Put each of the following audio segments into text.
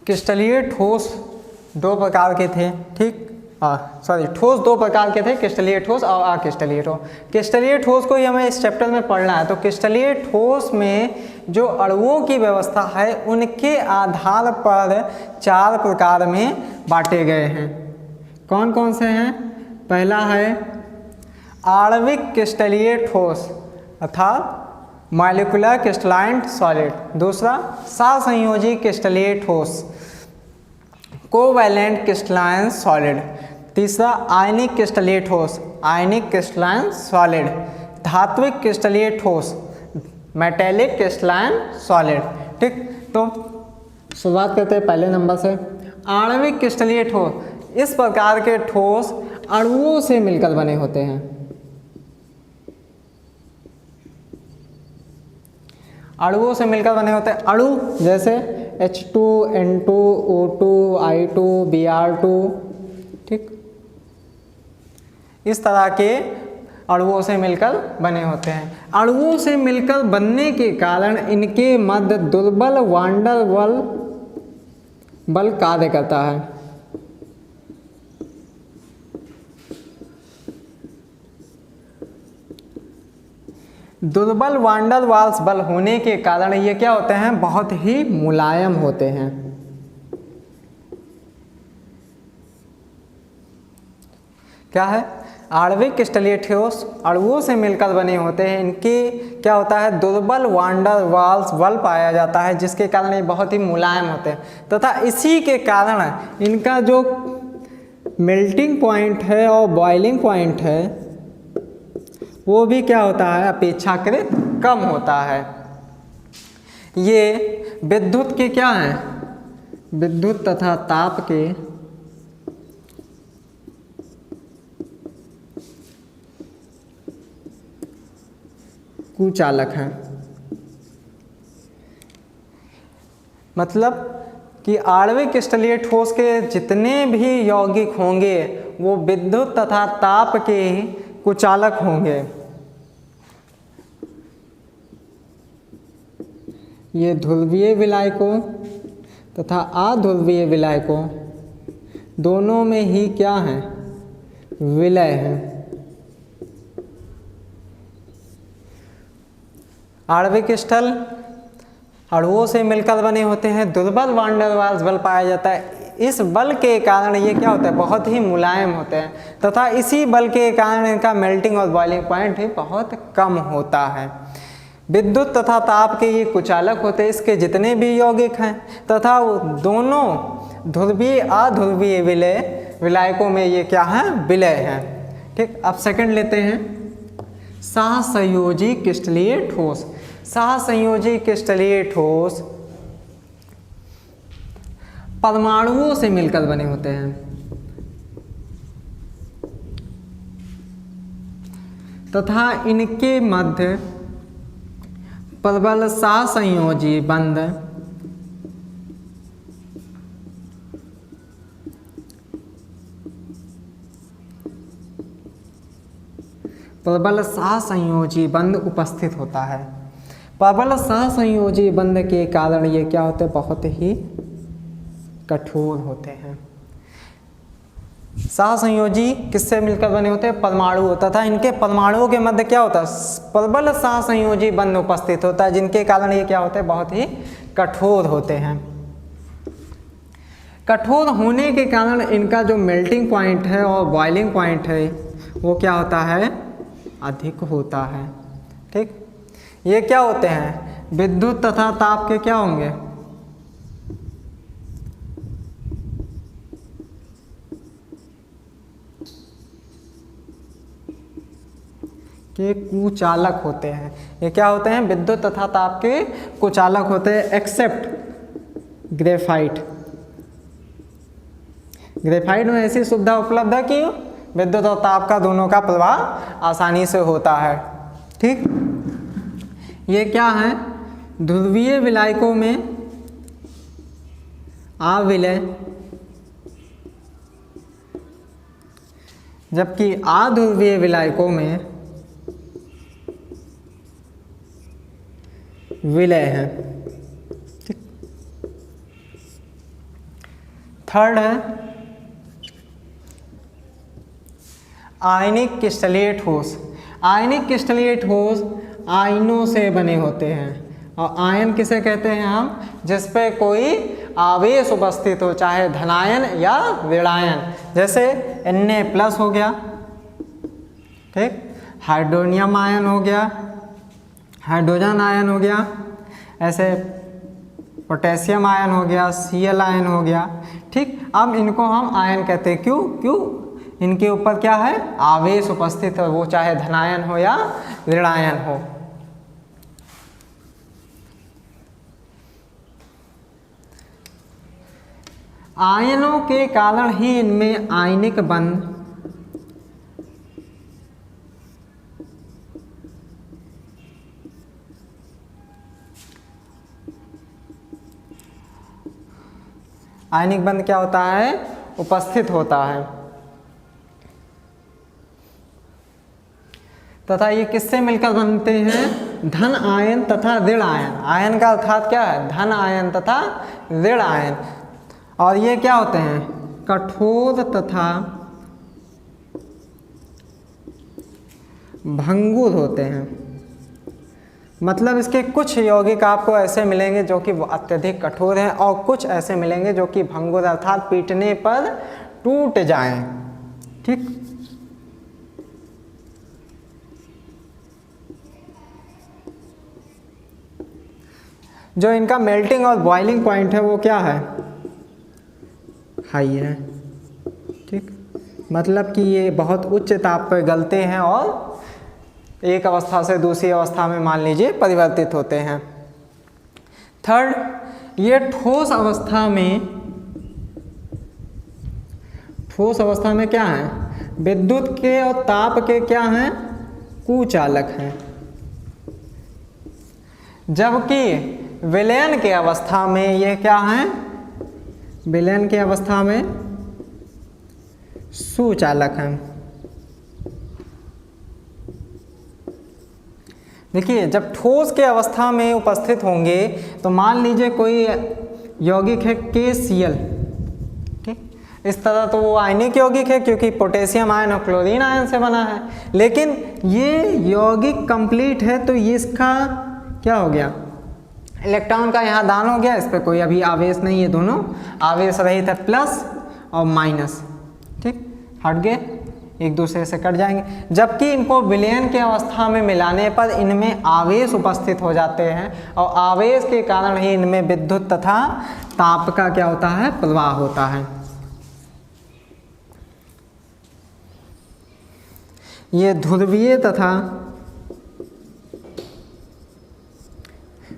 क्रिस्टलीय ठोस दो प्रकार के थे, ठीक, ठोस दो प्रकार के थे, क्रिस्टलीय ठोस और अक्रिस्टलीय ठोस। क्रिस्टलीय ठोस को ही हमें इस चैप्टर में पढ़ना है। तो क्रिस्टलीय ठोस में जो अणुओं की व्यवस्था है उनके आधार पर 4 प्रकार में बांटे गए हैं। कौन कौन से हैं? पहला है आणविक क्रिस्टलीय ठोस अर्थात मॉलिक्यूलर क्रिस्टलाइन सॉलिड। दूसरा सहसंयोजी क्रिस्टलीय ठोस कोवैलेंट क्रिस्टलाइन सॉलिड। तीसरा आयनिक क्रिस्टलीय ठोस आयनिक क्रिस्टलाइन सॉलिड। धात्विक क्रिस्टलीय ठोस मेटेलिक क्रिस्टलाइन सॉलिड। ठीक, तो शुरुआत करते हैं पहले नंबर से। आणविक क्रिस्टलीय ठोस, इस प्रकार के ठोस अणुओं से मिलकर बने होते हैं। अणुओं से मिलकर बने होते हैं। अणु जैसे H2, N2, O2, I2, Br2, ठीक, इस तरह के अणुओं से मिलकर बने होते हैं। अणुओं से मिलकर बनने के कारण इनके मध्य दुर्बल वान डेर बल कार्य करता है। दुर्बल वान डेर वाल्स बल होने के कारण ये क्या होते हैं? बहुत ही मुलायम होते हैं। क्या है? आणविक क्रिस्टलीय ठोस अणुओं से मिलकर बने होते हैं। इनके क्या होता है? दुर्बल वान डेर वाल्स बल पाया जाता है, जिसके कारण ये बहुत ही मुलायम होते हैं तथा इसी के कारण इनका जो मेल्टिंग पॉइंट है और बॉइलिंग पॉइंट है वो भी क्या होता है? अपेक्षाकृत कम होता है। ये विद्युत के क्या हैं? विद्युत तथा ताप के कुचालक हैं। मतलब कि आणविक क्रिस्टलीय ठोस के जितने भी यौगिक होंगे वो विद्युत तथा ताप के कुचालक होंगे। ये ध्रुवीय विलायकों तथा अध्रुवीय विलायकों दोनों में ही क्या है? विलय है। आणविक क्रिस्टल अणुओं से मिलकर बने होते हैं। दुर्बल वान डेर वाल्स बल पाया जाता है। इस बल के कारण ये क्या होता है? बहुत ही मुलायम होते हैं तथा इसी बल के कारण इनका मेल्टिंग और बॉइलिंग पॉइंट भी बहुत कम होता है। विद्युत तथा ताप के ये कुचालक होते हैं। इसके जितने भी यौगिक हैं तथा दोनों ध्रुवीय अध्रुवीय विलायकों में ये क्या है? विलय हैं। ठीक, अब सेकंड लेते हैं सहसंयोजी क्रिस्टलीय ठोस। सहसंयोजी क्रिस्टलीय ठोस परमाणुओं से मिलकर बने होते हैं तथा इनके मध्य प्रबल सहसंयोजी बंध प्रबल सहसंयोजी बंध उपस्थित होता है। प्रबल सहसंयोजी बंध के कारण ये क्या होते हैं? बहुत ही कठोर होते हैं। सहसंयोजी किससे मिलकर बने होते हैं? परमाणु, तथा इनके परमाणुओं के मध्य क्या होता है? प्रबल सहसंयोजी बंध उपस्थित होता है, जिनके कारण ये क्या होते हैं? बहुत ही कठोर होते हैं। कठोर होने के कारण इनका जो मेल्टिंग पॉइंट है और बॉइलिंग पॉइंट है वो क्या होता है? अधिक होता है। ठीक, ये क्या होते हैं? विद्युत तथा ताप के क्या होंगे? के कुचालक होते हैं। ये क्या होते हैं? विद्युत तथा ताप के कुचालक होते हैं, एक्सेप्ट ग्रेफाइट। ग्रेफाइट में ऐसी सुविधा उपलब्ध है कि विद्युत और ताप का दोनों का प्रवाह आसानी से होता है। ठीक, ये क्या है? ध्रुवीय विलायकों में अविलय, जबकि अध्रुवीय विलायकों में विलय है। थर्ड है आयनिक क्रिस्टलीय ठोस। आयनिक क्रिस्टलीय ठोस आयनों से बने होते हैं, और आयन किसे कहते हैं हम, जिस पे कोई आवेश उपस्थित हो, चाहे धनायन या ऋणायन। जैसे Na+ हो गया, ठीक, हाइड्रोनियम आयन हो गया, हाइड्रोजन आयन हो गया, ऐसे पोटेशियम आयन हो गया, Cl आयन हो गया, ठीक। अब इनको हम आयन कहते हैं, क्यों इनके ऊपर क्या है, आवेश उपस्थित है, वो चाहे धनायन हो या ऋणायन हो। आयनों के कारण ही इनमें आयनिक बंध आयनिक बंध क्या होता है, उपस्थित होता है। तथा ये किससे मिलकर बनते हैं, धन आयन तथा ऋण आयन। आयन का अर्थात क्या है, धन आयन तथा ऋण आयन। और ये क्या होते हैं, कठोर तथा भंगुर होते हैं। मतलब इसके कुछ यौगिक आपको ऐसे मिलेंगे जो कि अत्यधिक कठोर हैं, और कुछ ऐसे मिलेंगे जो कि भंगुर अर्थात पीटने पर टूट जाएं, ठीक। जो इनका मेल्टिंग और बॉइलिंग पॉइंट है वो क्या है, हाई है, ठीक। मतलब कि ये बहुत उच्च ताप पर गलते हैं और एक अवस्था से दूसरी अवस्था में मान लीजिए परिवर्तित होते हैं। थर्ड, ये ठोस अवस्था में क्या है, विद्युत के और ताप के क्या हैं, कुचालक हैं। जबकि विलयन के अवस्था में ये क्या हैं, विलयन के अवस्था में सुचालक हैं। देखिए, जब ठोस के अवस्था में उपस्थित होंगे तो मान लीजिए कोई यौगिक है KCl, ठीक। इस तरह तो वो आयनिक यौगिक है क्योंकि पोटेशियम आयन और क्लोरीन आयन से बना है, लेकिन ये यौगिक कंप्लीट है तो ये इसका क्या हो गया, इलेक्ट्रॉन का यहाँ दान हो गया, इस पर कोई अभी आवेश नहीं है, दोनों आवेश रहित है, प्लस और माइनस, ठीक, हट गए, एक दूसरे से कट जाएंगे। जबकि इनको विलयन के अवस्था में मिलाने पर इनमें आवेश उपस्थित हो जाते हैं, और आवेश के कारण ही इनमें विद्युत तथा ताप का क्या होता है, प्रवाह होता है। ये ध्रुवीय तथा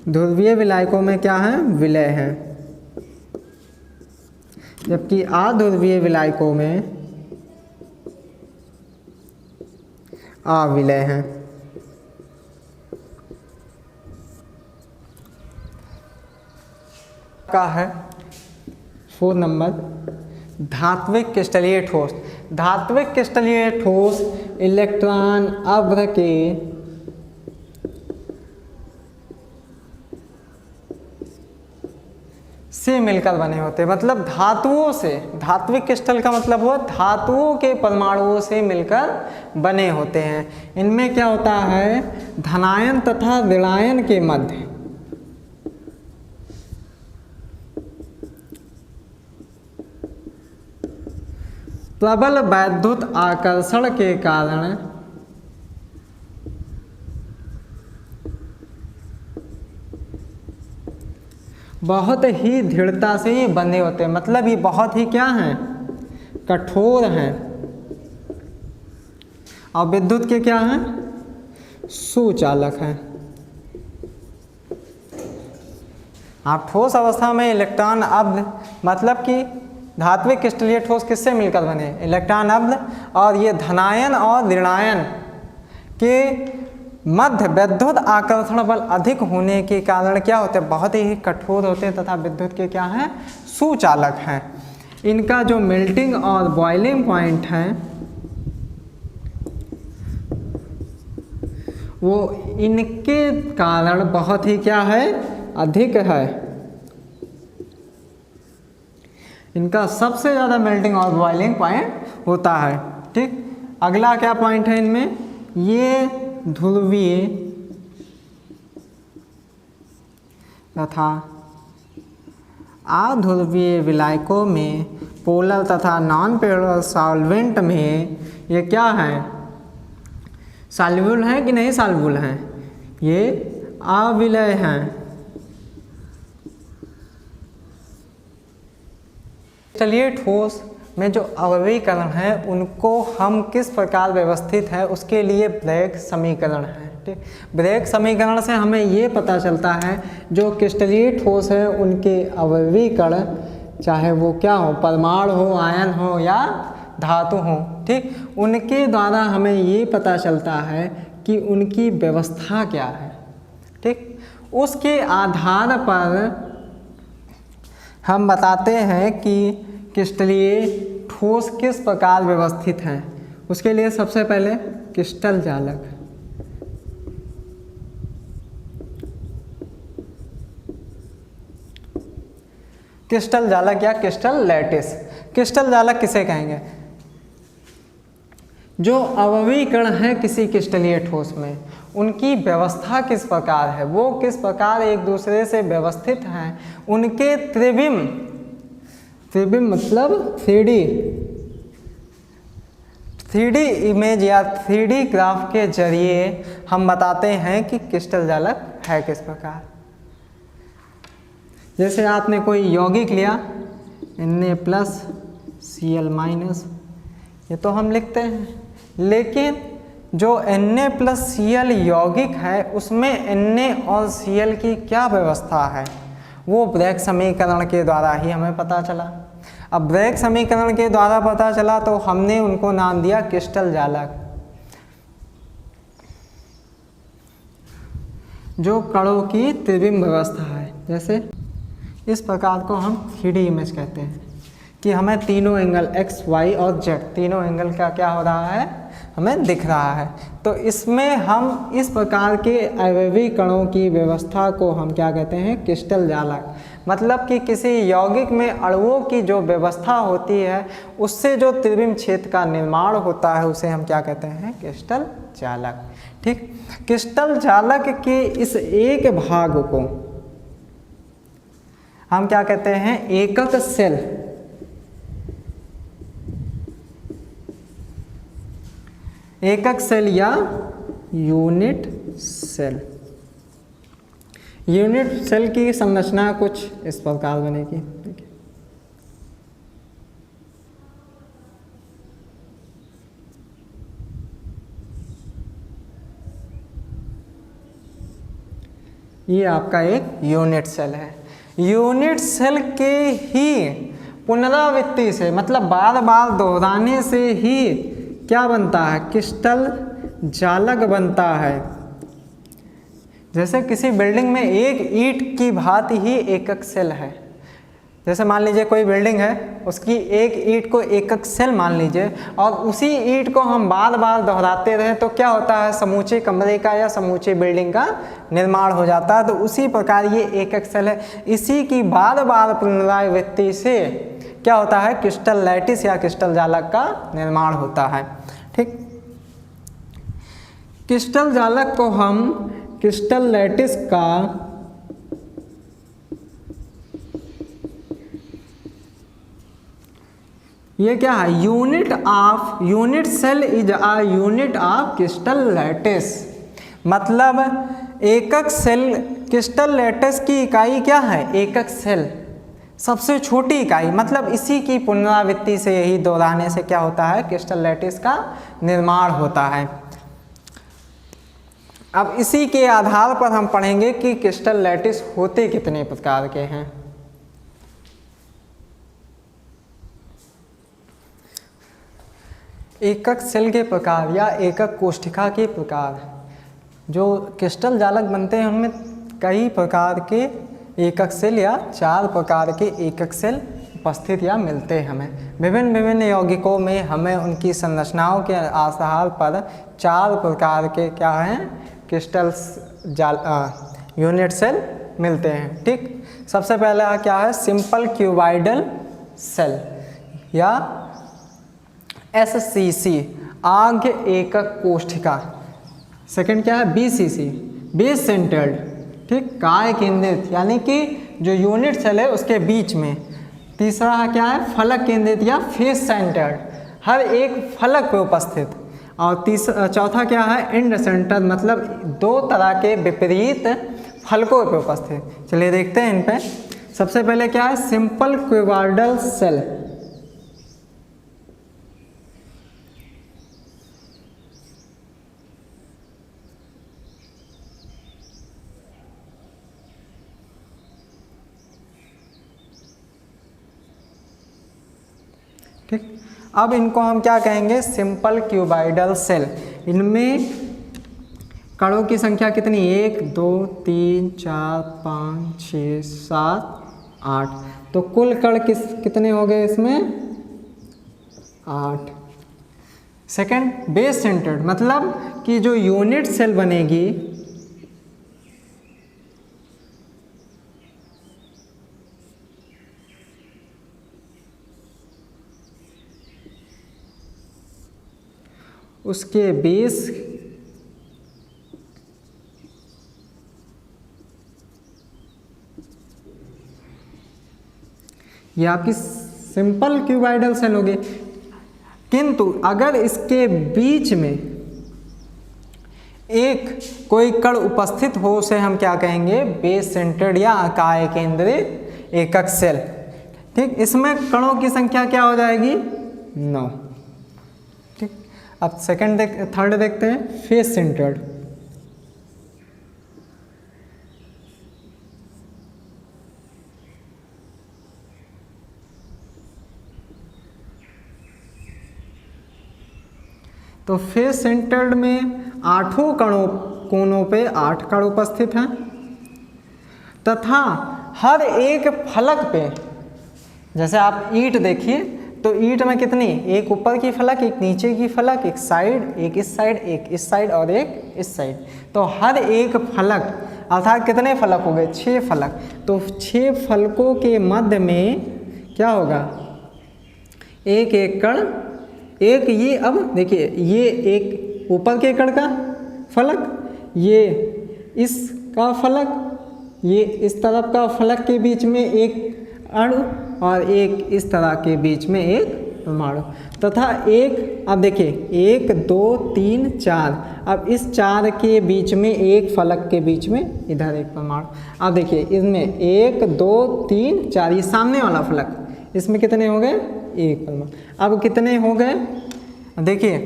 ध्रुवीय विलायकों में क्या है, विलय है, जबकि अध्रुवीय विलायकों में अविलय है। का है 4 नंबर, धात्विक क्रिस्टलीय ठोस। धात्विक क्रिस्टलीय ठोस इलेक्ट्रॉन अभ्र के से मिलकर बने होते हैं, मतलब धातुओं से। धात्विक क्रिस्टल का मतलब हुआ धातुओं के परमाणुओं से मिलकर बने होते हैं। इनमें क्या होता है, धनायन तथा ऋणायन के मध्य प्रबल वैद्युत आकर्षण के कारण बहुत ही दृढ़ता से ये बंधे होते हैं। मतलब ये बहुत ही क्या हैं, कठोर हैं, और विद्युत के क्या हैं, सुचालक हैं। आप ठोस अवस्था में इलेक्ट्रॉन अब्ध, मतलब कि धात्विक क्रिस्टलीय ठोस किससे मिलकर बने, इलेक्ट्रॉन अब्ध, और ये धनायन और ऋणायन के मध्य विद्युत आकर्षण बल अधिक होने के कारण क्या होते हैं, बहुत ही कठोर होते हैं तथा विद्युत के क्या हैं, सुचालक हैं। इनका जो मेल्टिंग और बॉइलिंग पॉइंट है वो इनके कारण बहुत ही क्या है, अधिक है। इनका सबसे ज़्यादा मेल्टिंग और बॉइलिंग पॉइंट होता है। ठीक, अगला क्या पॉइंट है इनमें, ये ध्रुवीय तथा अध्रुवीय विलायकों में पोलर तथा नॉन पोलर सॉल्वेंट में ये क्या है, सॉल्युबल है कि नहीं सॉल्युबल है, ये अविलय हैं। चलिए ठोस में जो अवयवीकरण है उनको हम किस प्रकार व्यवस्थित है उसके लिए ब्रैग समीकरण है। ठीक, ब्रैग समीकरण से हमें ये पता चलता है जो क्रिस्टलीय ठोस है उनके अवयवीकरण, चाहे वो क्या हो, परमाणु हो, आयन हो या धातु हो, ठीक, उनके द्वारा हमें ये पता चलता है कि उनकी व्यवस्था क्या है। ठीक, उसके आधार पर हम बताते हैं कि क्रिस्टलीय ठोस किस प्रकार व्यवस्थित हैं। उसके लिए सबसे पहले क्रिस्टल जालक, क्रिस्टल जालक या क्रिस्टल लैटिस। क्रिस्टल जालक किसे कहेंगे, जो अवयवीकरण है किसी क्रिस्टलीय ठोस में उनकी व्यवस्था किस प्रकार है, वो किस प्रकार एक दूसरे से व्यवस्थित हैं, उनके त्रिविम, त्रिविम मतलब 3D इमेज या 3D ग्राफ के जरिए हम बताते हैं कि क्रिस्टल जालक है किस प्रकार। जैसे आपने कोई यौगिक लिया Na+Cl-, ये तो हम लिखते हैं, लेकिन जो Na+Cl यौगिक है उसमें Na और Cl की क्या व्यवस्था है वो ब्रैग समीकरण के द्वारा ही हमें पता चला। अब ब्रैग समीकरण के द्वारा पता चला तो हमने उनको नाम दिया क्रिस्टल जालक। जो कणों की त्रिविम व्यवस्था है, जैसे इस प्रकार को हम 3D इमेज कहते हैं कि हमें तीनों एंगल x, y और z तीनों एंगल का क्या हो रहा है, हमें दिख रहा है। तो इसमें हम इस प्रकार के अवयवी कणों की व्यवस्था को हम क्या कहते हैं, क्रिस्टल जालक। मतलब कि किसी यौगिक में अणुओं की जो व्यवस्था होती है उससे जो त्रिविम क्षेत्र का निर्माण होता है उसे हम क्या कहते हैं, क्रिस्टल जालक। ठीक, क्रिस्टल जालक के इस एक भाग को हम क्या कहते हैं, एकक सेल। एकक सेल या यूनिट सेल। यूनिट सेल की संरचना कुछ इस प्रकार बनेगी। ये आपका एक यूनिट सेल है। यूनिट सेल के ही पुनरावृत्ति से, मतलब बार बार दोहराने से ही क्या बनता है, क्रिस्टल जालक बनता है। जैसे किसी बिल्डिंग में एक ईंट की भांति ही एकक सेल है। जैसे मान लीजिए कोई बिल्डिंग है, उसकी एक ईंट को एकक सेल मान लीजिए और उसी ईंट को हम बार बार दोहराते रहें तो क्या होता है, समूचे कमरे का या समूचे बिल्डिंग का निर्माण हो जाता है। तो उसी प्रकार ये एकक सेल है, इसी की बार बार पुनरावृत्ति से क्या होता है, क्रिस्टल लैटिस या क्रिस्टल जालक का निर्माण होता है। ठीक, क्रिस्टल जालक को हम क्रिस्टल लैटिस का ये क्या है, unit cell is a unit of crystal lattice. मतलब एकक सेल, क्रिस्टल लैटिस की इकाई क्या है, एकक सेल, सबसे छोटी इकाई। मतलब इसी की पुनरावृत्ति से, यही दोहराने से क्या होता है, क्रिस्टल लैटिस का निर्माण होता है। अब इसी के आधार पर हम पढ़ेंगे कि क्रिस्टल लैटिस होते कितने प्रकार के हैं। एकक सेल के प्रकार या एकक कोशिका के प्रकार। जो क्रिस्टल जालक बनते हैं उनमें कई प्रकार के एकक सेल या 4 प्रकार के एकक सेल उपस्थित या मिलते हैं हमें। विभिन्न यौगिकों में हमें उनकी संरचनाओं के आधार पर 4 प्रकार के क्या हैं, क्रिस्टल यूनिट सेल मिलते हैं। ठीक, सबसे पहला क्या है, सिंपल क्यूबाइडल सेल या SCC आज्ञ एकक कोष्ठिका। सेकंड क्या है BCC बेस सेंटर्ड, ठीक, काय केंद्रित यानी कि जो यूनिट सेल है उसके बीच में। तीसरा क्या है फलक केंद्रित या फेस सेंटर्ड, हर एक फलक पे उपस्थित। और चौथा क्या है एंड सेंटर, मतलब दो तरह के विपरीत फलकों पे उपस्थित। चलिए देखते हैं इन पे। सबसे पहले क्या है सिंपल क्यूबॉइडल सेल। ठीक, अब इनको हम क्या कहेंगे सिंपल क्यूबॉइडल सेल। इनमें कणों की संख्या कितनी 1 2 3 4 5 6 7 8, तो कुल कण कितने हो गए इसमें 8। सेकंड बेस सेंटर्ड, मतलब कि जो यूनिट सेल बनेगी उसके बेस ये आपकी सिंपल क्यूबॉइडल सेल होगी। किंतु अगर इसके बीच में एक कोई कण उपस्थित हो उसे हम क्या कहेंगे बेस सेंटर्ड या काय केंद्रित एकक सेल। ठीक, इसमें कणों की संख्या क्या हो जाएगी 9। ठीक, अब थर्ड देखते हैं फेस सेंटर्ड। तो फेस सेंटर्ड में 8 कोनों पे 8 कण उपस्थित हैं तथा हर एक फलक पे, जैसे आप ईंट देखिए तो ईंट में कितनी, एक ऊपर की फलक, एक नीचे की फलक, एक साइड, एक इस साइड, एक इस साइड और एक इस साइड। तो हर एक फलक अर्थात कितने फलक हो गए 6 फलक। तो 6 फलकों के मध्य में क्या होगा एक एक कण, एक ये, अब देखिए ये एक ऊपर के कण का फलक, ये इसका फलक, ये इस तरफ का फलक के बीच में एक अणु और एक इस तरह के बीच में एक परमाणु तथा एक, अब देखिए 1 2 3 4, अब इस 4 के बीच में एक फलक के बीच में इधर एक परमाणु। अब देखिए इसमें 1 2 3 4 ये सामने वाला फलक, इसमें कितने हो गए एक परमाणु। अब कितने हो गए देखिए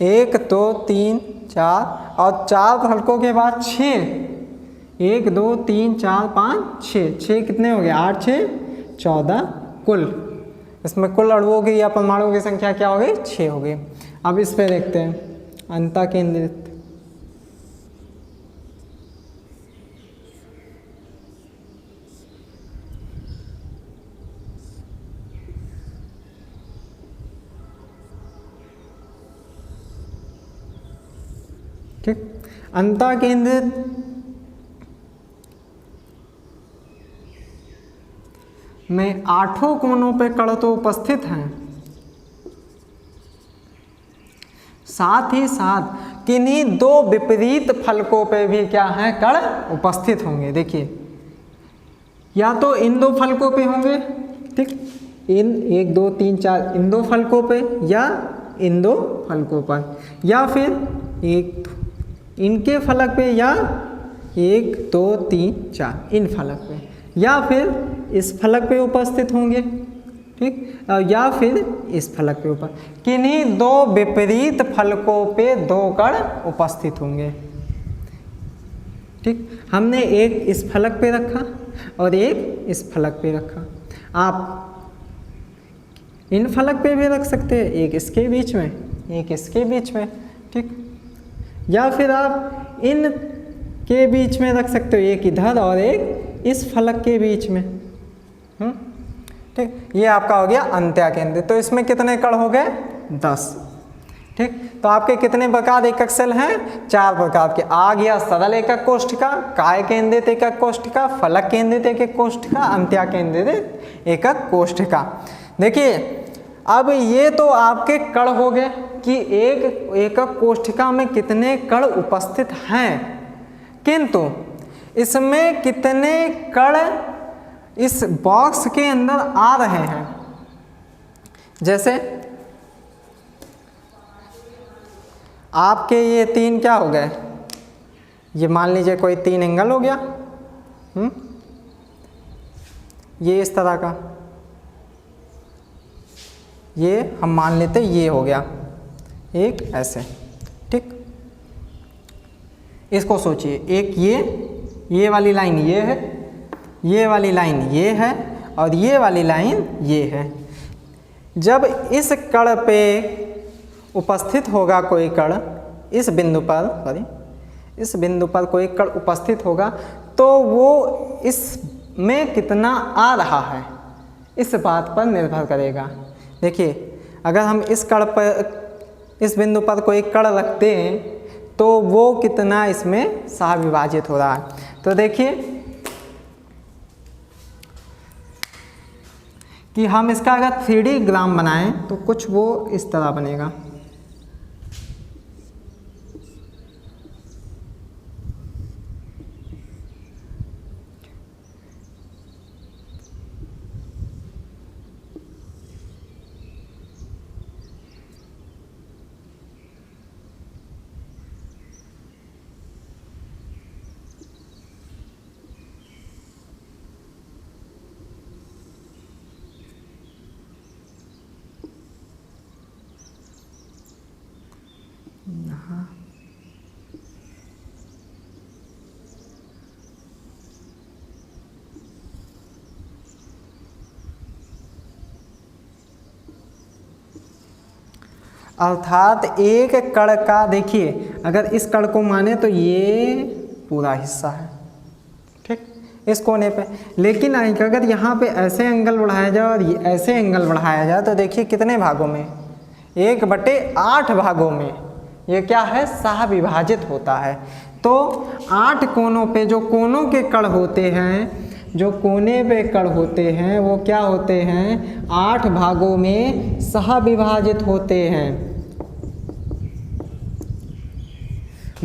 1 2 3 4 और 4 फलकों के बाद 6, 1 2 3 4 5 6 कितने हो गए 8 6 14 कुल। इसमें कुल अणुओं की या परमाणुओं की संख्या क्या हो गई 6 हो गई। अब इस पे देखते हैं अंतः केंद्रित। ठीक, अंतः केंद्रित में 8 कोनों पे कण तो उपस्थित हैं, साथ ही साथ किन्हीं 2 विपरीत फलकों पे भी क्या है कण उपस्थित होंगे। देखिए या तो इन 2 फलकों पे होंगे, ठीक, इन 1 2 3 4 इन 2 फलकों पे या इन 2 फलकों पर, या फिर एक इनके फलक पे या 1 2 3 4 इन फलक पे, या फिर इस फलक पे उपस्थित होंगे, ठीक, या फिर इस फलक पे ऊपर। किन्हीं 2 विपरीत फलकों पे 2 कण उपस्थित होंगे। ठीक, हमने एक इस फलक पे रखा और एक इस फलक पे रखा। आप इन फलक पे भी रख सकते हैं, एक इसके बीच में एक इसके बीच में, ठीक, या फिर आप इन के बीच में रख सकते हो, एक इधर और एक इस फलक के बीच में। ठीक, ये आपका हो गया अंत्या केंद्रित। तो इसमें कितने कण हो गए 10। ठीक, तो आपके कितने प्रकार एकक सेल हैं? 4 प्रकार के। आ गया सरल एकक कोष्ठिका, काय केंद्रित एकक कोष्ठिका, फलक केंद्रित एकक कोष्ठिका, अंत्या केंद्रित एकक कोष्ठिका। देखिए अब ये तो आपके कण हो गए कि एक एकक कोष्ठिका में कितने कण उपस्थित हैं, किंतु इसमें कितने कण इस बॉक्स के अंदर आ रहे हैं। जैसे आपके ये 3 क्या हो गए, ये मान लीजिए कोई 3 एंगल हो गया, ये इस तरह का, ये हम मान लेते ये हो गया एक ऐसे, ठीक। इसको सोचिए, एक ये वाली लाइन ये है, ये वाली लाइन ये है और ये वाली लाइन ये है। जब इस कण पे उपस्थित होगा कोई कण, इस बिंदु पर इस बिंदु पर कोई कण उपस्थित होगा तो वो इसमें कितना आ रहा है इस बात पर निर्भर करेगा। देखिए अगर हम इस कण पर, इस बिंदु पर कोई कण रखते हैं तो वो कितना इसमें सहविभाजित हो रहा है। तो देखिए कि हम इसका अगर 3D ग्राम बनाएं तो कुछ वो इस तरह बनेगा। अर्थात एक कण का, देखिए अगर इस कण को माने तो ये पूरा हिस्सा है, ठीक, इस कोने पे। लेकिन अगर यहाँ पे ऐसे एंगल बढ़ाया जाए और ऐसे एंगल बढ़ाया जाए तो देखिए कितने भागों में, 1/8 भागों में ये क्या है, सहविभाजित होता है। तो 8 कोनों पे जो कोनों के कण होते हैं, जो कोने पे कण होते हैं वो क्या होते हैं, 8 भागों में सहविभाजित होते हैं।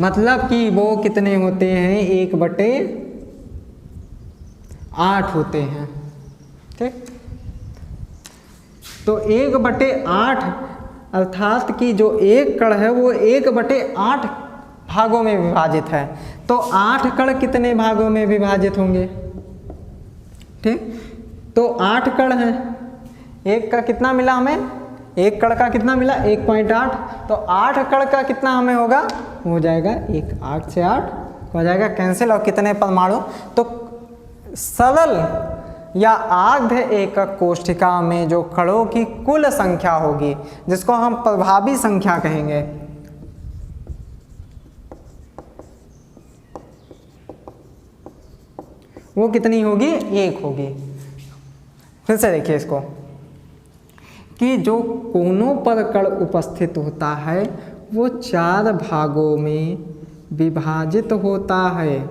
मतलब कि वो कितने होते हैं, 1/8 होते हैं, ठीक। तो 1/8 अर्थात कि जो एक कण है वो 1/8 भागों में विभाजित है। तो 8 कण कितने भागों में विभाजित होंगे, ठीक। तो 8 कण हैं, एक का कितना मिला हमें, एक कण का कितना मिला 1.8, तो 8 कण का कितना हमें होगा, हो जाएगा 1, 8 से 8 हो जाएगा कैंसिल, और कितने परमाणु। तो सरल या आर्द्र एकक कोष्ठिका में जो कणों की कुल संख्या होगी, जिसको हम प्रभावी संख्या कहेंगे, वो कितनी होगी, 1 होगी। फिर से देखिए इसको कि जो कोनों पर कण उपस्थित होता है वो 4 भागों में विभाजित होता है,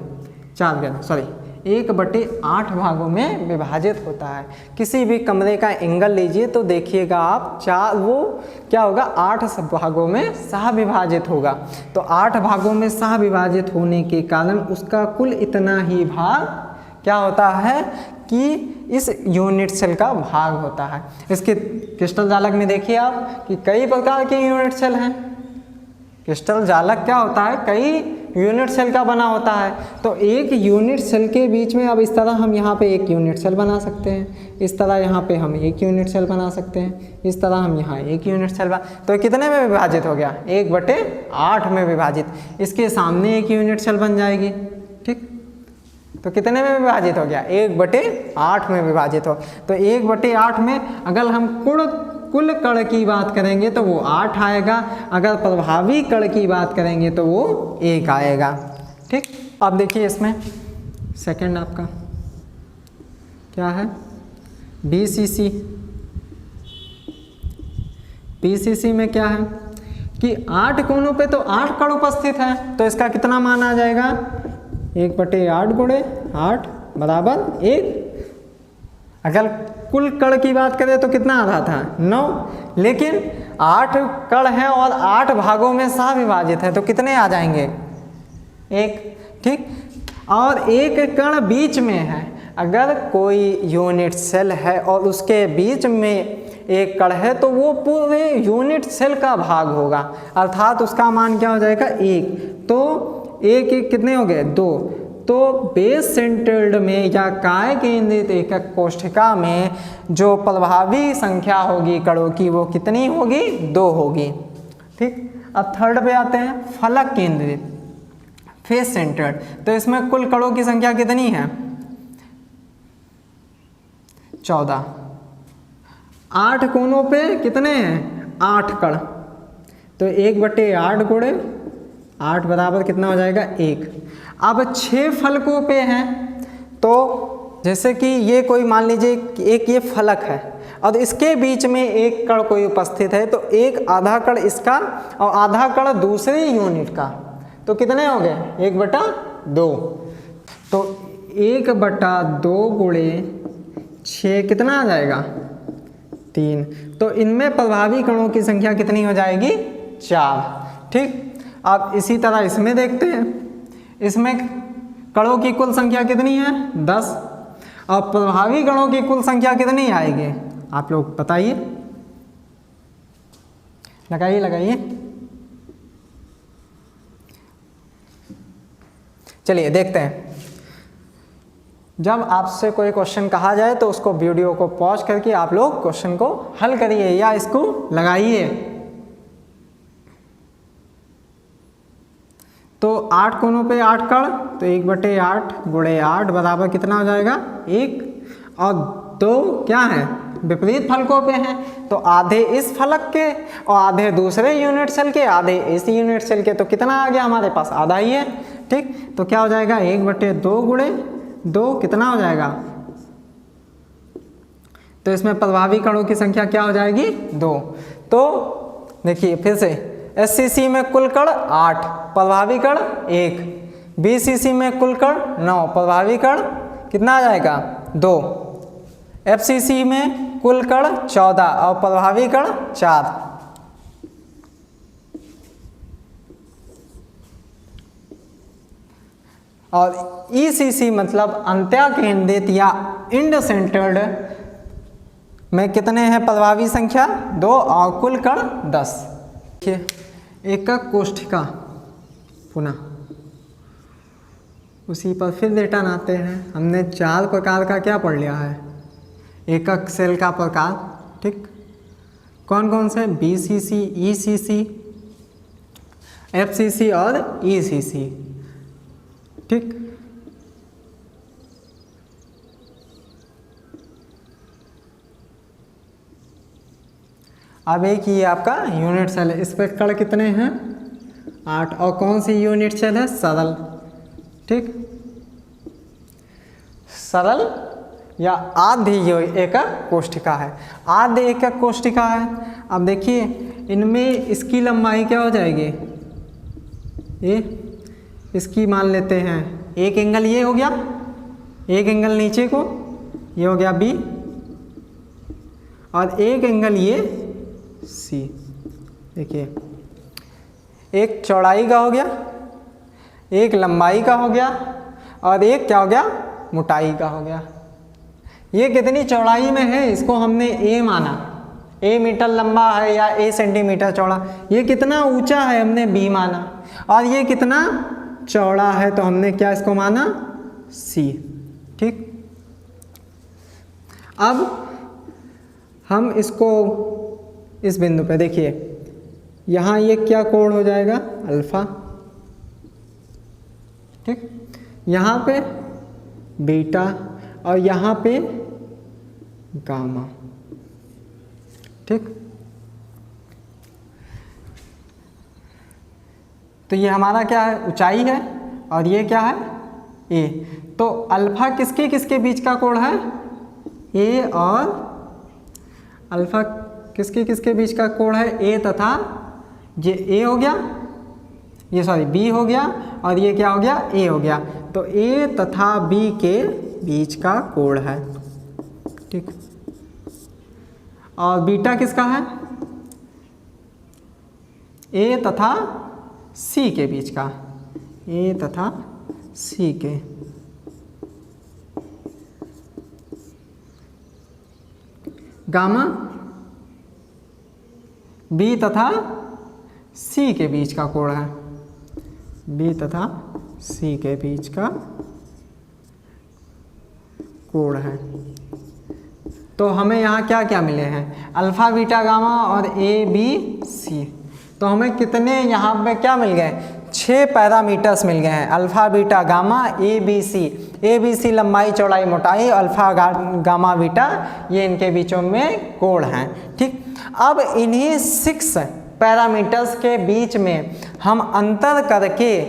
1/8 भागों में विभाजित होता है। किसी भी कमरे का एंगल लीजिए तो देखिएगा आप, वो क्या होगा, 8 भागों में सहविभाजित होगा। तो 8 भागों में सहविभाजित होने के कारण उसका कुल इतना ही भाग क्या होता है कि इस यूनिट सेल का भाग होता है। इसके क्रिस्टल जालक में देखिए आप कि कई प्रकार के यूनिट सेल हैं। क्रिस्टल जालक क्या होता है, कई यूनिट सेल का बना होता है। तो एक यूनिट सेल के बीच में अब इस तरह हम यहाँ पे एक यूनिट सेल बना सकते हैं, इस तरह यहाँ पे हम एक यूनिट सेल बना सकते हैं, इस तरह हम यहाँ एक यूनिट सेल तो कितने में विभाजित हो गया, 1/8 में विभाजित। इसके सामने एक यूनिट सेल बन जाएगी, ठीक। तो कितने में विभाजित हो गया, 1/8 में विभाजित हो। तो 1/8 में अगर हम कुल कण की बात करेंगे तो वो 8 आएगा, अगर प्रभावी कण की बात करेंगे तो वो 1 आएगा, ठीक। अब देखिए इसमें सेकंड आपका क्या है, BCC। BCC में क्या है कि 8 कोनों पे तो 8 कण उपस्थित हैं, तो इसका कितना मान आ जाएगा 1/8 गुणे 8 बराबर 1। अगर कुल कण की बात करें तो कितना आ रहा था 9, लेकिन 8 कण हैं और 8 भागों में सविभाजित है, तो कितने आ जाएंगे 1। ठीक, और एक कण बीच में है, अगर कोई यूनिट सेल है और उसके बीच में एक कण है तो वो पूरे यूनिट सेल का भाग होगा, अर्थात उसका मान क्या हो जाएगा 1। तो एक कितने हो गए 2। तो बेस सेंटर्ड में या काय केंद्रित एकक कोष्ठिका में जो प्रभावी संख्या होगी कणों की वो कितनी होगी 2 होगी। ठीक, अब थर्ड पे आते हैं, फलक केंद्रित फेस सेंटर्ड। तो इसमें कुल कणों की संख्या कितनी है 14। 8 कोनों पे कितने हैं 8 कण, तो 1/8 गुणे 8 बराबर कितना हो जाएगा 1। अब 6 फलकों पे हैं, तो जैसे कि ये कोई मान लीजिए एक ये फलक है और इसके बीच में एक कण कोई उपस्थित है, तो एक आधा कण इसका और आधा कण दूसरी यूनिट का, तो कितने हो गए 1/2। तो 1/2 गुणे 6 कितना आ जाएगा 3। तो इनमें प्रभावी कणों की संख्या कितनी हो जाएगी 4। ठीक, अब इसी तरह इसमें देखते हैं, इसमें कणों की कुल संख्या कितनी है 10 और प्रभावी कणों की कुल संख्या कितनी आएगी आप लोग बताइए, लगाइए। चलिए देखते हैं। जब आपसे कोई क्वेश्चन कहा जाए तो उसको वीडियो को पॉज करके आप लोग क्वेश्चन को हल करिए या इसको लगाइए। तो 8 कोनों पे 8 कण, तो 1/8 गुणे 8 बराबर कितना हो जाएगा 1। और 2 क्या है विपरीत फलकों पे हैं, तो आधे इस फलक के और आधे दूसरे यूनिट सेल के, आधे इस यूनिट सेल के, तो कितना आ गया हमारे पास आधा ही है। ठीक, तो क्या हो जाएगा 1/2 गुणे 2 कितना हो जाएगा, तो इसमें प्रभावी कणों की संख्या क्या हो जाएगी 2। तो देखिए फिर से SCC में कुल कण 8, प्रभावी कण 1, BCC में कुल कण 9, प्रभावी कण कितना आ जाएगा 2, FCC में कुल कण 14 और प्रभावी कण 4। और ECC मतलब अंत्या केंद्रित या इंड सेंटर्ड में कितने हैं प्रभावी संख्या 2 और कुल कण 10। देखिए एकक कोष्ठिका, पुनः उसी पर फिर रिटर्न आते हैं। हमने 4 प्रकार का क्या पढ़ लिया है एकक सेल का प्रकार। ठीक, कौन कौन से BCC, ECC, FCC और ECC। ठीक, अब एक ये आपका यूनिट सेल है, इस पर कण कितने हैं 8 और कौन सी यूनिट सेल है सरल। ठीक, सरल या आधि एकक कोष्ठिका है, आधि एकक कोष्ठिका है। अब देखिए इनमें इसकी लंबाई क्या हो जाएगी ये, इसकी मान लेते हैं एक एंगल ये हो गया, एक एंगल नीचे को ये हो गया B और एक एंगल ये C। देखिए एक चौड़ाई का हो गया, एक लंबाई का हो गया और एक क्या हो गया मोटाई का हो गया। ये कितनी चौड़ाई में है इसको हमने A माना, A मीटर लंबा है या A सेंटीमीटर चौड़ा। ये कितना ऊंचा है हमने B माना और ये कितना चौड़ा है तो हमने क्या इसको माना C। ठीक, अब हम इसको इस बिंदु पे देखिए यहाँ ये क्या कोण हो जाएगा अल्फा। ठीक, यहाँ पे बीटा और यहाँ पे गामा। ठीक, तो ये हमारा क्या है ऊंचाई है और ये क्या है A। तो अल्फा किसके किसके बीच का कोण है A और अल्फा किसके किसके बीच का कोण है A तथा ये ए हो गया, ये सॉरी बी हो गया, और ये क्या हो गया, ए हो गया। तो ए तथा बी के बीच का कोण है, ठीक। और बीटा किसका है, ए तथा सी के बीच का, ए तथा सी के। गामा बी तथा सी के बीच का कोण है, बी तथा सी के बीच का कोण है। तो हमें यहाँ क्या क्या मिले हैं, अल्फा बीटा गामा और ए बी सी। तो हमें कितने यहाँ पे क्या मिल गए, 6 पैरामीटर्स मिल गए हैं, alpha beta gamma A B C लंबाई चौड़ाई मोटाई, अल्फा गामा बीटा ये इनके बीचों में कोण हैं, ठीक। अब इन्हीं 6 पैरामीटर्स के बीच में हम अंतर करके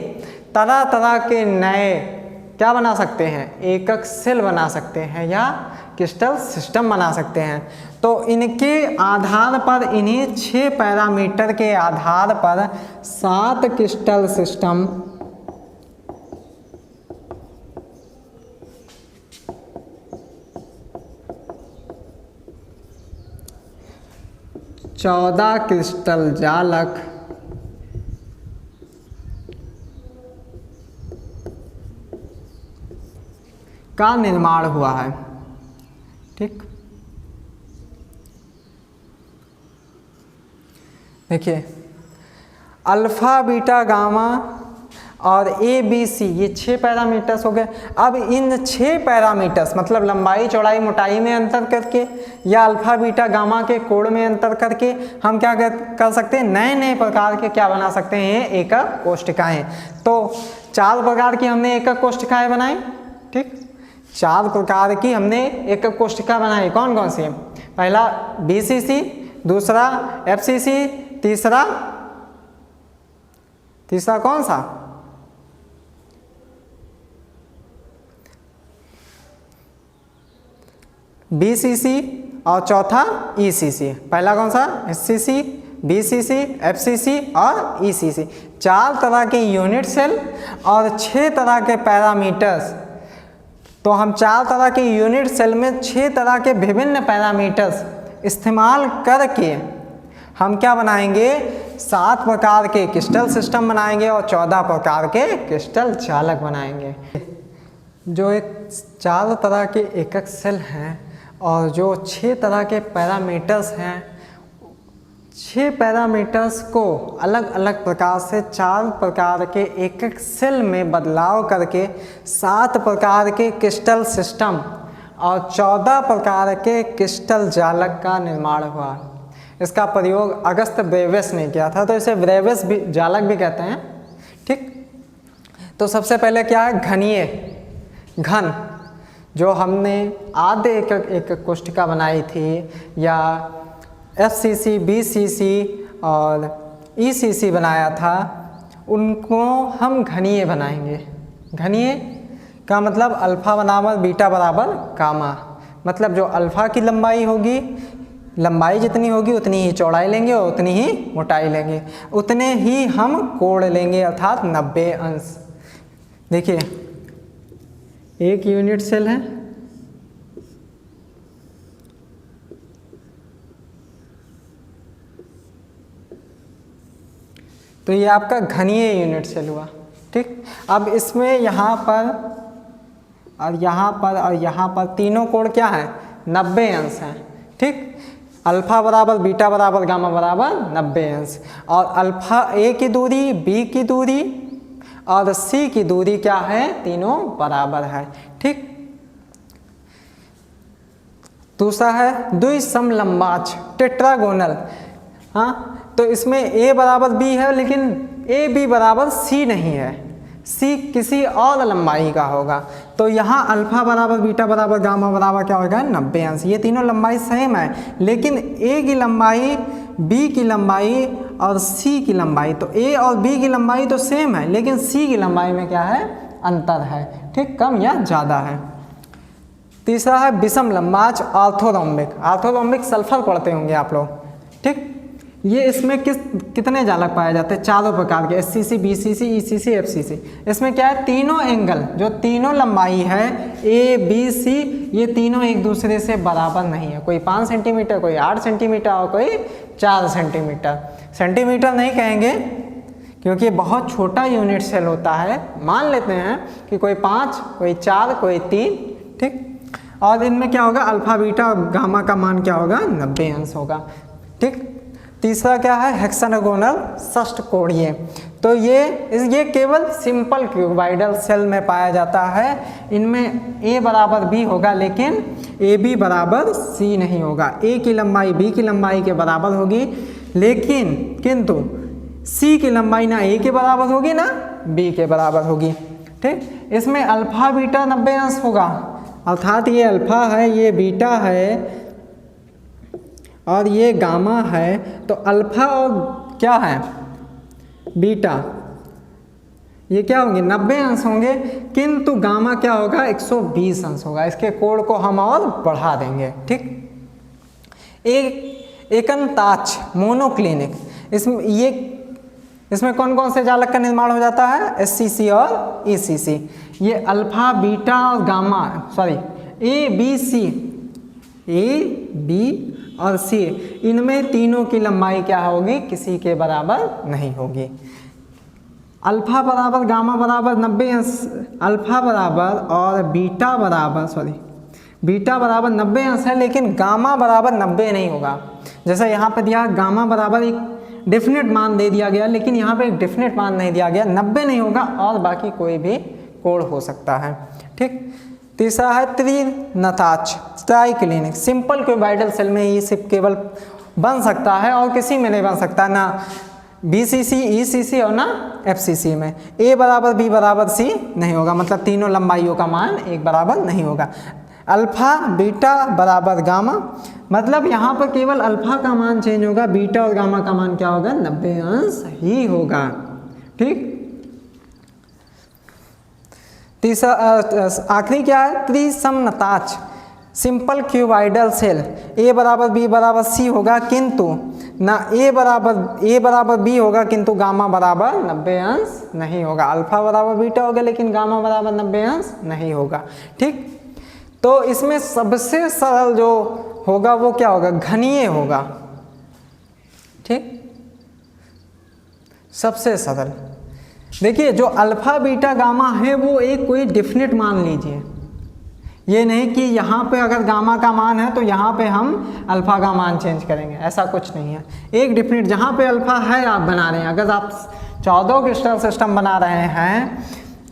तरह तरह के नए क्या बना सकते हैं, एकक सेल बना सकते हैं या क्रिस्टल सिस्टम बना सकते हैं। तो इनके आधार पर, इन्हीं 6 पैरामीटर के आधार पर 7 क्रिस्टल सिस्टम चौदह क्रिस्टल जालक का निर्माण हुआ है, ठीक। देखिए अल्फा बीटा गामा और ए बी सी ये 6 पैरामीटर्स हो गए। अब इन 6 पैरामीटर्स मतलब लंबाई चौड़ाई मोटाई में अंतर करके या अल्फा बीटा गामा के कोण में अंतर करके हम क्या कर सकते हैं, नए नए प्रकार के क्या बना सकते हैं, एकक कोष्ठिकाएं। तो 4 प्रकार की हमने एकक कोष्ठिकाएं बनाई, ठीक। 4 प्रकार की हमने एकक कोष्ठिका बनाई, कौन कौन सी है, पहला बीसीसी, दूसरा एफसीसी, तीसरा कौन सा, बीसीसी और चौथा ईसीसी। पहला कौन सा, एससीसी, बीसीसी, एफसीसी और ईसीसी। 4 तरह के यूनिट सेल और 6 तरह के पैरामीटर्स। तो हम 4 तरह के यूनिट सेल में 6 तरह के विभिन्न पैरामीटर्स इस्तेमाल करके हम क्या बनाएंगे, 7 प्रकार के क्रिस्टल सिस्टम बनाएंगे और 14 प्रकार के क्रिस्टल जालक बनाएंगे। जो एक 4 तरह के एकक सेल हैं और जो 6 तरह के पैरामीटर्स हैं, 6 पैरामीटर्स को अलग अलग प्रकार से 4 प्रकार के एकक सेल में बदलाव करके 7 प्रकार के क्रिस्टल सिस्टम और 14 प्रकार के क्रिस्टल जालक का निर्माण हुआ। इसका प्रयोग अगस्त ब्रेवियस ने किया था, तो इसे ब्रेवियस भी जालक भी कहते हैं, ठीक। तो सबसे पहले क्या है, घनीय घन, जो हमने आधे एकक कोष्ठिका बनाई थी या एफसीसी, बीसीसी और ईसीसी बनाया था, उनको हम घनीय बनाएंगे। घनीय का मतलब अल्फा बराबर बीटा बराबर गामा, मतलब जो अल्फा की लंबाई होगी, लंबाई जितनी होगी उतनी ही चौड़ाई लेंगे और उतनी ही मोटाई लेंगे, उतने ही हम कोण लेंगे अर्थात 90 अंश। देखिए एक यूनिट सेल है, तो ये आपका घनीय यूनिट सेल हुआ, ठीक। अब इसमें यहाँ पर और यहाँ पर और यहाँ पर तीनों कोण क्या है, 90 अंश हैं, ठीक। अल्फा बराबर बीटा बराबर गामा बराबर 90 अंश। और अल्फा ए की दूरी, बी की दूरी और सी की दूरी क्या है, तीनों बराबर है, ठीक। दूसरा है द्विसमलंबाच टेट्रागोनल। हाँ, तो इसमें ए बराबर बी है लेकिन ए बी बराबर सी नहीं है, सी किसी और लंबाई का होगा। तो यहाँ अल्फा बराबर बीटा बराबर गामा बराबर क्या होगा, 90 अंश। ये तीनों लंबाई सेम है, लेकिन ए की लंबाई, बी की लंबाई और सी की लंबाई, तो ए और बी की लंबाई तो सेम है लेकिन सी की लंबाई में क्या है, अंतर है, ठीक, कम या ज़्यादा है। तीसरा है विषम लंबाच ऑर्थोरोम्बिक। ऑर्थोरोम्बिक सल्फर पढ़ते होंगे आप लोग, ठीक। ये इसमें कितने जालक पाए जाते हैं? चारों प्रकार के, SCC, BCC, ECC, FCC। इसमें क्या है, तीनों एंगल, जो तीनों लंबाई है ABC, ये तीनों एक दूसरे से बराबर नहीं है। कोई 5 सेंटीमीटर, कोई 8 सेंटीमीटर और कोई 4 सेंटीमीटर। सेंटीमीटर नहीं कहेंगे क्योंकि बहुत छोटा यूनिट सेल होता है। मान लेते हैं कि कोई 5, कोई 4, कोई 3, ठीक। और इनमें क्या होगा, अल्फा बीटा और गामा का मान क्या होगा, 90 अंश होगा, ठीक। तीसरा क्या है, हेक्सागोनल षष्ठकोणीय। तो ये केवल सिंपल क्यूबाइडल सेल में पाया जाता है। इनमें A बराबर B होगा लेकिन AB बराबर C नहीं होगा। A की लंबाई B की लंबाई के बराबर होगी, लेकिन किंतु C की लंबाई ना A के बराबर होगी ना B के बराबर होगी, ठीक। इसमें अल्फा बीटा 90 अंश होगा, अर्थात ये अल्फा है, ये बीटा है और ये गामा है। तो अल्फा और क्या है, बीटा, ये क्या होंगे, 90 अंश होंगे, किंतु गामा क्या होगा, 120 अंश होगा। इसके कोण को हम और बढ़ा देंगे, ठीक। एकंताक्ष मोनोक्लिनिक, इसमें कौन कौन से जालक का निर्माण हो जाता है, SCC और ECC। ये अल्फा बीटा और गामा, सॉरी A B और C, इनमें तीनों की लंबाई क्या होगी, किसी के बराबर नहीं होगी। अल्फा बराबर गामा बराबर 90 अंश, अल्फा बराबर और बीटा बराबर 90 अंश है, लेकिन गामा बराबर 90 नहीं होगा। जैसा यहाँ पे दिया, गामा बराबर एक डेफिनेट मान दे दिया गया, लेकिन यहाँ पे एक डेफिनेट मान नहीं दिया गया, 90 नहीं होगा और बाकी कोई भी कोण हो सकता है, ठीक। तीसरा है त्रिनताक्ष ट्राइक्लिनिक। सिंपल क्यूबाइडल सेल में ये सिर्फ केवल बन सकता है और किसी में नहीं बन सकता, ना BCC, ECC और ना FCC में। A बराबर B बराबर C नहीं होगा, मतलब तीनों लंबाइयों का मान एक बराबर नहीं होगा। अल्फा बीटा बराबर गामा, मतलब यहाँ पर केवल अल्फा का मान चेंज होगा, बीटा और गामा का मान क्या होगा, 90 अंश ही होगा, ठीक। तीसरा आखिरी क्या है, त्रिसमनताक्ष सिंपल क्यूबाइडल सेल। A बराबर B बराबर C होगा, किंतु ना A बराबर B होगा, किंतु गामा बराबर 90 अंश नहीं होगा। अल्फा बराबर बीटा होगा लेकिन गामा बराबर 90 अंश नहीं होगा, ठीक। तो इसमें सबसे सरल जो होगा वो क्या होगा, घनीय होगा, ठीक, सबसे सरल। देखिए जो अल्फा बीटा गामा है वो एक कोई डेफिनेट मान लीजिए, ये नहीं कि यहाँ पे अगर गामा का मान है तो यहाँ पे हम अल्फा का मान चेंज करेंगे, ऐसा कुछ नहीं है। एक डेफिनेट जहाँ पे अल्फा है आप बना रहे हैं, अगर आप 14 क्रिस्टल सिस्टम बना रहे हैं,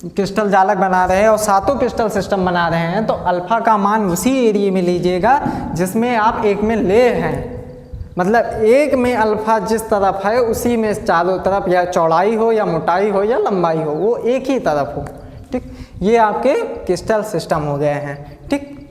क्रिस्टल जालक बना रहे हैं और 7 क्रिस्टल सिस्टम बना रहे हैं, तो अल्फा का मान उसी एरिया में लीजिएगा जिसमें आप एक में ले हैं। मतलब एक में अल्फा जिस तरफ है उसी में चारों तरफ या चौड़ाई हो या मोटाई हो या लंबाई हो, वो एक ही तरफ हो, ठीक। ये आपके क्रिस्टल सिस्टम हो गए हैं, ठीक।